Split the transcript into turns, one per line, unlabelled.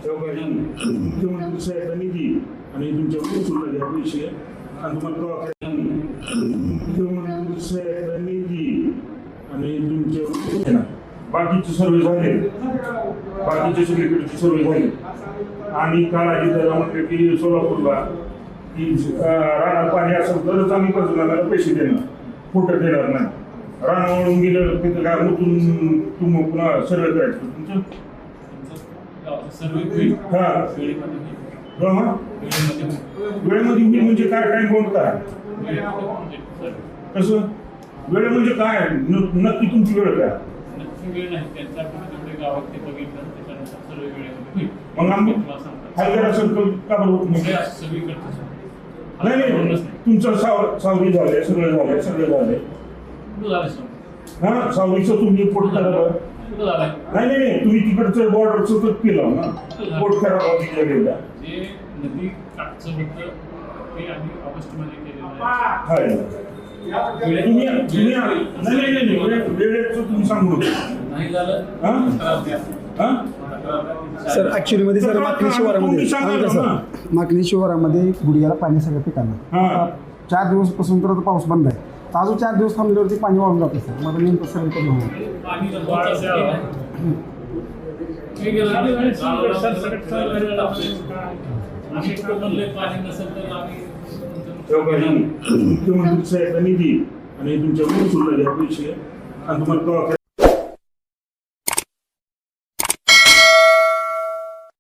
मुख्यमंत्री साहेबांनी निधी आणि तुमच्या महसूलला घ्या पैसे आणि तुम्हाला मुख्यमंत्री साहेबांनी निधी आणि तुमच्या बाकीचे सर्वे झाले, बाकीचे सगळीकडचे सर्वे झाले. आणि काल आधी त्याला म्हटलं की सोलापूरला की रानात पाणी असेल तरच आम्ही पंचनाम्याला पैसे देणार, खोटं देणार नाही. रान वळून गेलं तिथं काय मुतून तुम्ही पुन्हा सर्वे करायचं तुमचं वेळेमध्ये म्हणजे काय टाइम कोणता कसं वेळ म्हणजे काय नक्की तुमची वेळ काय मग आम्ही हलगर्जीपणा सर्कल का बरोबर नाही तुमचं सावरी झालंय सगळं झालंय हा सावरीचं तुम्ही पोट करा नाही तुम्ही तिकडचं बॉर्डरचं तर केलं ना पोट खराब गेलेला
नदी काठचं होतं ते आम्ही ऑगस्टमध्ये केलेलं
वेळेचं तुम्ही सांगू
नाही झालं.
सर ऍक्च्युली मध्ये सर माकणी शिवारामध्ये गुडघ्याला पाणी सगळं पिकांना 4 दिवसपासून तर पाऊस बंद आहे. तर अजून 4 दिवस थांबल्यावरती पाणी वाहून जातं सर. मला नेमकं सर
मुख्यमंत्री साहेबांनी निधी आणि तुमच्या महसूलला घ्या पैसे आणि तुम्हाला